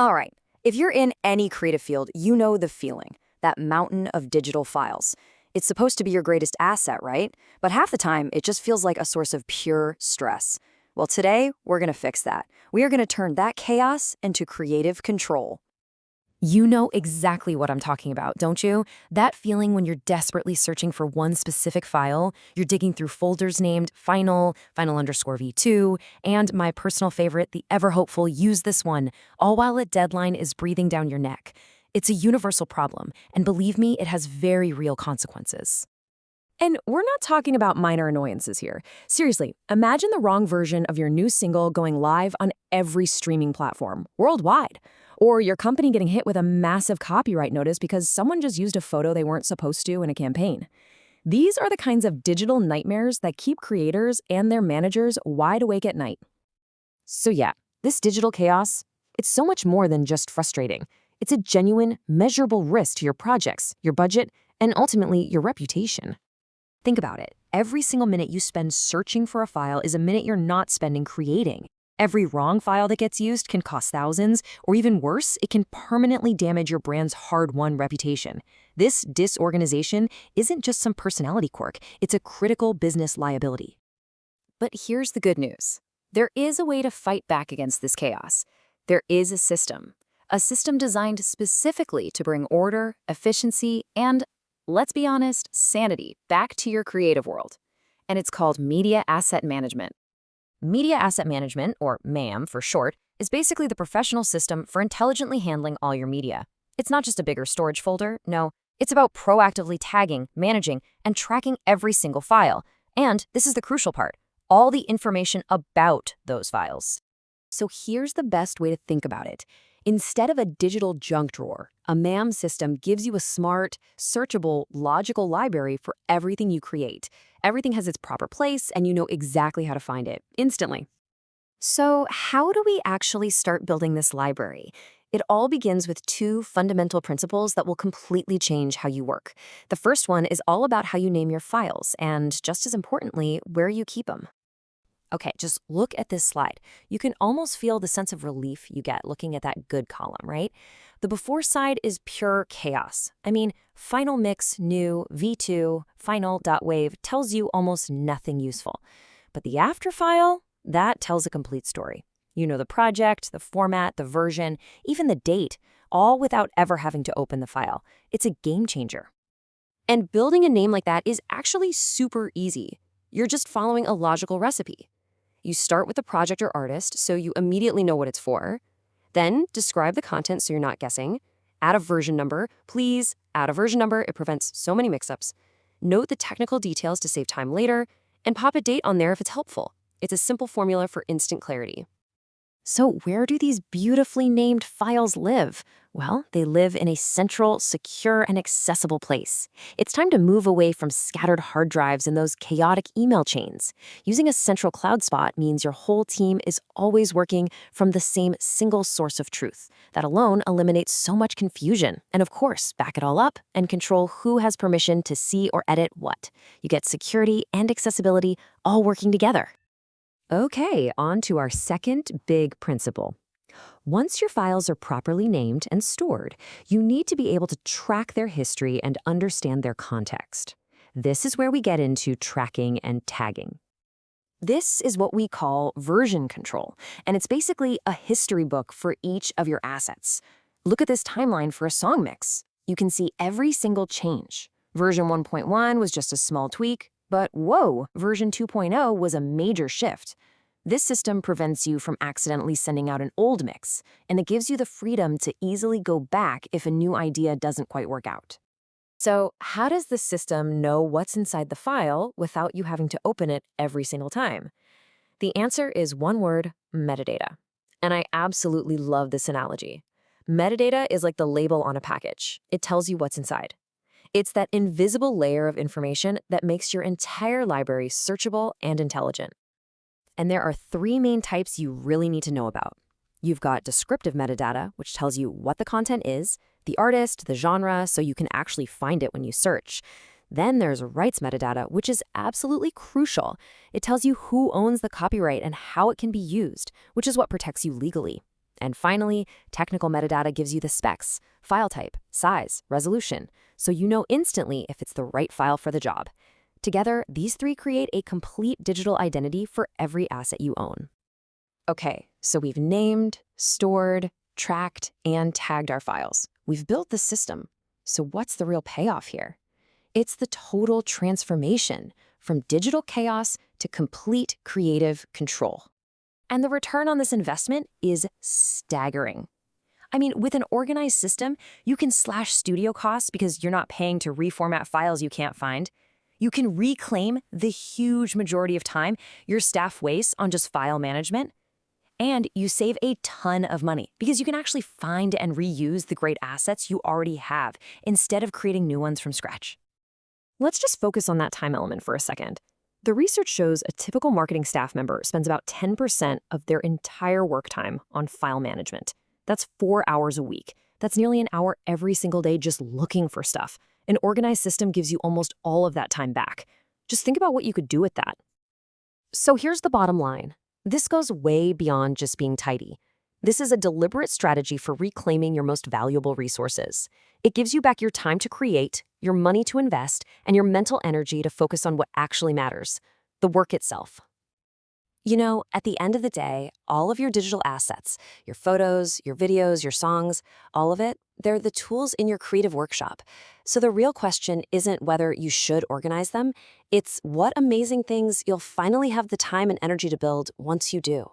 All right, if you're in any creative field, you know the feeling, that mountain of digital files. It's supposed to be your greatest asset, right? But half the time, it just feels like a source of pure stress. Well, today, we're going to fix that. We are going to turn that chaos into creative control. You know exactly what I'm talking about, don't you? That feeling when you're desperately searching for one specific file, you're digging through folders named final_v2, and my personal favorite, the ever-hopeful use this one, all while a deadline is breathing down your neck. It's a universal problem, and believe me, it has very real consequences. And we're not talking about minor annoyances here. Seriously, imagine the wrong version of your new single going live on every streaming platform, worldwide. Or your company getting hit with a massive copyright notice because someone just used a photo they weren't supposed to in a campaign. These are the kinds of digital nightmares that keep creators and their managers wide awake at night. So yeah, this digital chaos, it's so much more than just frustrating. It's a genuine, measurable risk to your projects, your budget, and ultimately your reputation. Think about it. Every single minute you spend searching for a file is a minute you're not spending creating. Every wrong file that gets used can cost thousands, or even worse, it can permanently damage your brand's hard-won reputation. This disorganization isn't just some personality quirk, it's a critical business liability. But here's the good news. There is a way to fight back against this chaos. There is a system designed specifically to bring order, efficiency, and, let's be honest, sanity back to your creative world. And it's called Media Asset Management. Media Asset Management, or MAM for short, is basically the professional system for intelligently handling all your media. It's not just a bigger storage folder, no, it's about proactively tagging, managing, and tracking every single file. And this is the crucial part, all the information about those files. So here's the best way to think about it. Instead of a digital junk drawer, a MAM system gives you a smart, searchable, logical library for everything you create. Everything has its proper place, and you know exactly how to find it instantly. So how do we actually start building this library? It all begins with two fundamental principles that will completely change how you work. The first one is all about how you name your files, and just as importantly, where you keep them. Okay, just look at this slide. You can almost feel the sense of relief you get looking at that good column, right? The before side is pure chaos. I mean, final mix new v2 final.wave tells you almost nothing useful. But the after file, that tells a complete story. You know the project, the format, the version, even the date, all without ever having to open the file. It's a game changer. And building a name like that is actually super easy. You're just following a logical recipe. You start with the project or artist so you immediately know what it's for. Then describe the content so you're not guessing. Add a version number. Please add a version number. It prevents so many mix-ups. Note the technical details to save time later. And pop a date on there if it's helpful. It's a simple formula for instant clarity. So where do these beautifully named files live? Well, they live in a central, secure, and accessible place. It's time to move away from scattered hard drives and those chaotic email chains. Using a central cloud spot means your whole team is always working from the same single source of truth. That alone eliminates so much confusion. And of course, back it all up and control who has permission to see or edit what. You get security and accessibility all working together. Okay, on to our second big principle. Once your files are properly named and stored, you need to be able to track their history and understand their context. This is where we get into tracking and tagging. This is what we call version control, and it's basically a history book for each of your assets. Look at this timeline for a song mix. You can see every single change. Version 1.1 was just a small tweak, but whoa, version 2.0 was a major shift. This system prevents you from accidentally sending out an old mix, and it gives you the freedom to easily go back if a new idea doesn't quite work out. So how does the system know what's inside the file without you having to open it every single time? The answer is one word, metadata. And I absolutely love this analogy. Metadata is like the label on a package. It tells you what's inside. It's that invisible layer of information that makes your entire library searchable and intelligent. And there are three main types you really need to know about. You've got descriptive metadata, which tells you what the content is, the artist, the genre, so you can actually find it when you search. Then there's rights metadata, which is absolutely crucial. It tells you who owns the copyright and how it can be used, which is what protects you legally. And finally, technical metadata gives you the specs, file type, size, resolution, so you know instantly if it's the right file for the job. Together, these three create a complete digital identity for every asset you own. Okay, so we've named, stored, tracked, and tagged our files. We've built the system. So what's the real payoff here? It's the total transformation from digital chaos to complete creative control. And the return on this investment is staggering. I mean, with an organized system, you can slash studio costs because you're not paying to reformat files you can't find. You can reclaim the huge majority of time your staff wastes on just file management. And you save a ton of money because you can actually find and reuse the great assets you already have instead of creating new ones from scratch. Let's just focus on that time element for a second. The research shows a typical marketing staff member spends about 10% of their entire work time on file management. That's 4 hours a week. That's nearly an hour every single day just looking for stuff. An organized system gives you almost all of that time back. Just think about what you could do with that. So here's the bottom line. This goes way beyond just being tidy. This is a deliberate strategy for reclaiming your most valuable resources. It gives you back your time to create, your money to invest, and your mental energy to focus on what actually matters, the work itself. You know, at the end of the day, all of your digital assets, your photos, your videos, your songs, all of it, they're the tools in your creative workshop. So the real question isn't whether you should organize them, it's what amazing things you'll finally have the time and energy to build once you do.